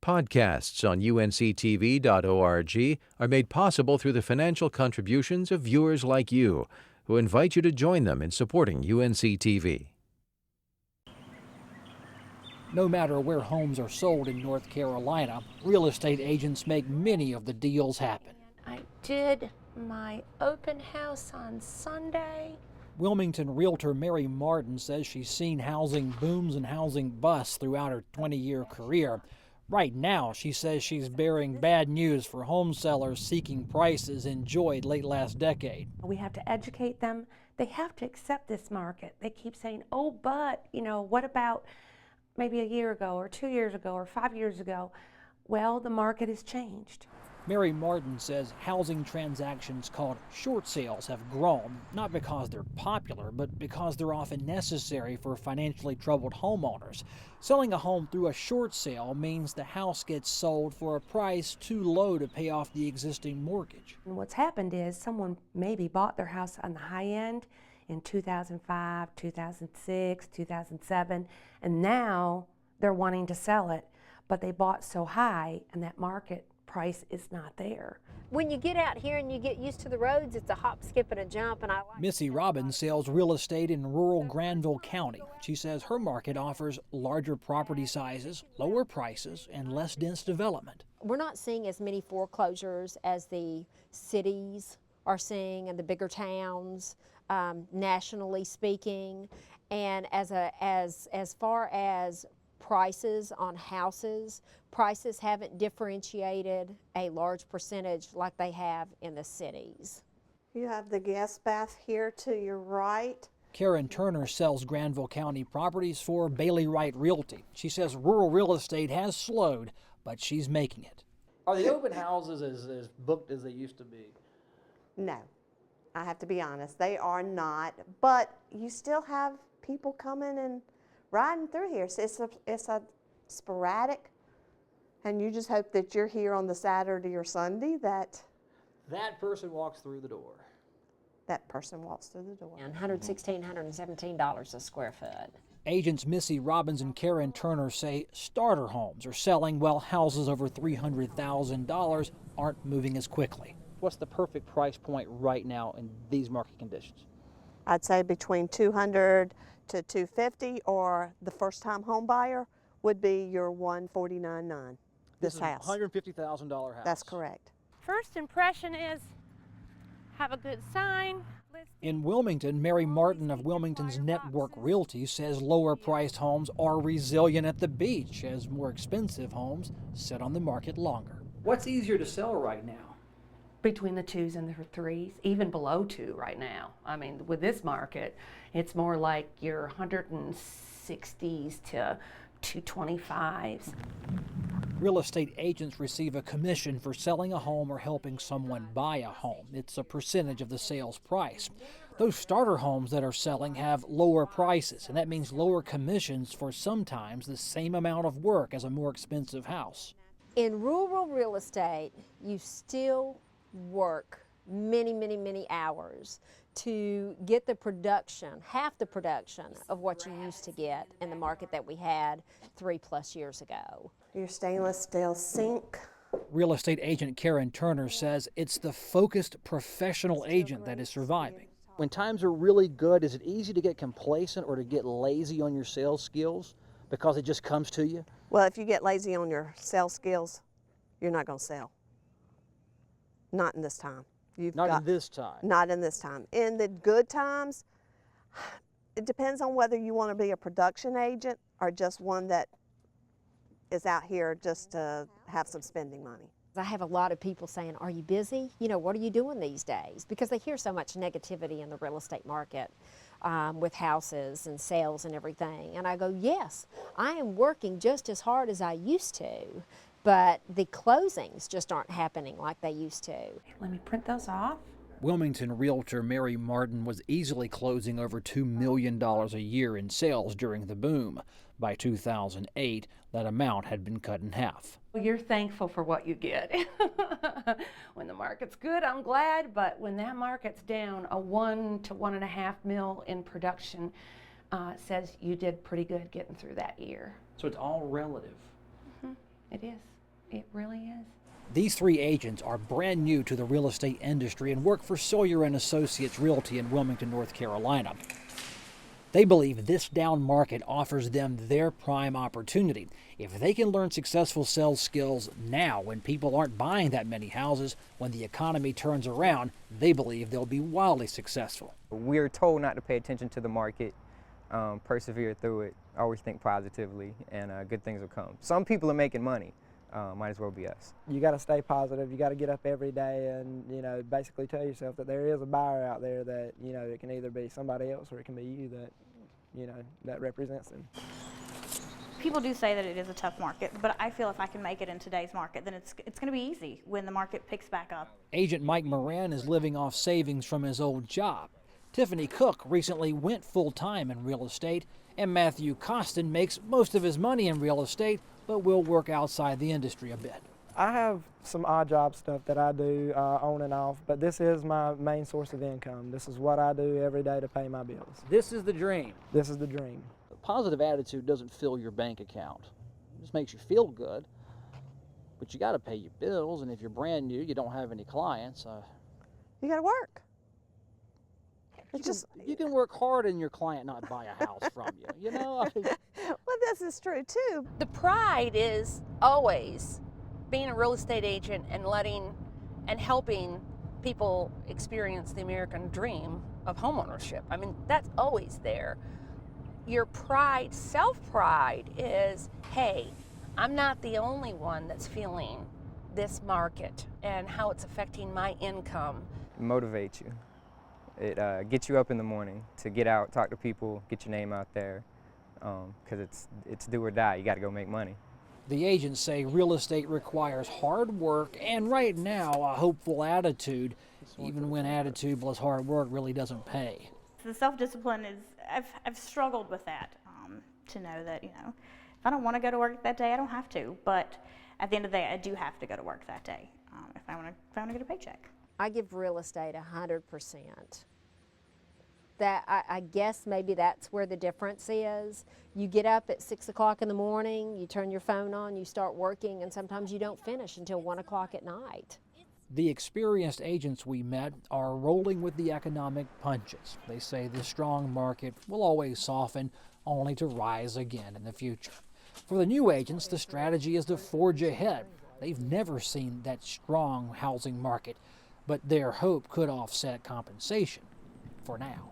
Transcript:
Podcasts on UNC-TV.org are made possible through the financial contributions of viewers like you, who invite you to join them in supporting UNC-TV. No matter where homes are sold in North Carolina, real estate agents make many of the deals happen. I did my open house on Sunday. Wilmington realtor Mary Martin says she's seen housing booms and housing busts throughout her 20-year career. Right now, she says she's bearing bad news for home sellers seeking prices enjoyed late last decade. We have to educate them. They have to accept this market. They keep saying, oh, but, what about maybe a year ago or 2 years ago or 5 years ago? Well, the market has changed. Mary Martin says housing transactions called short sales have grown, not because they're popular, but because they're often necessary for financially troubled homeowners. Selling a home through a short sale means the house gets sold for a price too low to pay off the existing mortgage. And what's happened is someone maybe bought their house on the high end in 2005, 2006, 2007, and now they're wanting to sell it, but they bought so high and that market price is not there. When you get out here and you get used to the roads, it's a hop, skip, and a jump, and I like Missy Robbins sells real estate in rural Granville County. She says her market offers larger property sizes, lower prices, and less dense development. We're not seeing as many foreclosures as the cities are seeing and the bigger towns, nationally speaking. And as far as prices on houses, prices haven't differentiated a large percentage like they have in the cities. You have the guest bath here to your right. Karen Turner sells Granville County properties for Bailey-Wright Realty. She says rural real estate has slowed, but she's making it. Are the open houses as booked as they used to be? No, I have to be honest, they are not, but you still have people coming and riding through here. So it's a sporadic, and you just hope that you're here on the Saturday or Sunday that person walks through the door. That person walks through the door. And $116, $117 a square foot. Agents Missy Robbins and Karen Turner say starter homes are selling while houses over $300,000 aren't moving as quickly. What's the perfect price point right now in these market conditions? I'd say between $200 to $250, or the first-time home buyer would be your $149,900. This house. $150,000 house. That's correct. First impression is have a good sign. In Wilmington, Mary Martin of Wilmington's Network Realty says lower-priced homes are resilient at the beach as more expensive homes sit on the market longer. What's easier to sell right now? Between the 2s and the 3s, even below 2 right now. I mean, with this market, it's more like your 160s to 225s. Real estate agents receive a commission for selling a home or helping someone buy a home. It's a percentage of the sales price. Those starter homes that are selling have lower prices, and that means lower commissions for sometimes the same amount of work as a more expensive house. In rural real estate, you still work many hours to get the production, half the production of what you used to get in the market that we had 3+ years ago. Your stainless steel sink. Real estate agent Karen Turner says it's the focused professional agent that is surviving. When times are really good, is it easy to get complacent or to get lazy on your sales skills because it just comes to you? Well, if you get lazy on your sales skills, you're not going to sell. Not in this time. Not in this time. Not in this time. In the good times, it depends on whether you want to be a production agent or just one that is out here just to have some spending money. I have a lot of people saying, are you busy? What are you doing these days? Because they hear so much negativity in the real estate market with houses and sales and everything. And I go, yes, I am working just as hard as I used to, but the closings just aren't happening like they used to. Let me print those off. Wilmington realtor Mary Martin was easily closing over $2 million a year in sales during the boom. By 2008, that amount had been cut in half. You're thankful for what you get. When the market's good, I'm glad, but when that market's down, a 1 to 1.5 mil in production says you did pretty good getting through that year. So it's all relative. Mm-hmm. It is. It really is. These 3 agents are brand new to the real estate industry and work for Sawyer and Associates Realty in Wilmington, North Carolina. They believe this down market offers them their prime opportunity. If they can learn successful sales skills now when people aren't buying that many houses, when the economy turns around, they believe they'll be wildly successful. We're told not to pay attention to the market, persevere through it, always think positively, and good things will come. Some people are making money. Might as well be us. You got to stay positive. You got to get up every day and, basically tell yourself that there is a buyer out there that, it can either be somebody else or it can be you that, that represents them. People do say that it is a tough market, but I feel if I can make it in today's market, then it's going to be easy when the market picks back up. Agent Mike Moran is living off savings from his old job. Tiffany Cook recently went full-time in real estate, and Matthew Costin makes most of his money in real estate, but will work outside the industry a bit. I have some odd job stuff that I do on and off, but this is my main source of income. This is what I do every day to pay my bills. This is the dream. This is the dream. A positive attitude doesn't fill your bank account. It just makes you feel good, but you got to pay your bills, and if you're brand new, you don't have any clients. You got to work. You can work hard and your client not buy a house from you, Well, this is true too. The pride is always being a real estate agent and helping people experience the American dream of homeownership. I mean, that's always there. Your pride, self-pride is, hey, I'm not the only one that's feeling this market and how it's affecting my income. It motivates you. It gets you up in the morning to get out, talk to people, get your name out there, because it's do or die. You got to go make money. The agents say real estate requires hard work and right now a hopeful attitude, even when attitude plus hard work really doesn't pay. The self-discipline is, I've struggled with that, to know that, if I don't want to go to work that day, I don't have to, but at the end of the day, I do have to go to work that day if I want to get a paycheck. I give real estate 100%. That I guess maybe that's where the difference is. You get up at 6 o'clock in the morning, you turn your phone on, you start working, and sometimes you don't finish until 1 o'clock at night. The experienced agents we met are rolling with the economic punches. They say the strong market will always soften, only to rise again in the future. For the new agents, the strategy is to forge ahead. They've never seen that strong housing market, but their hope could offset compensation for now.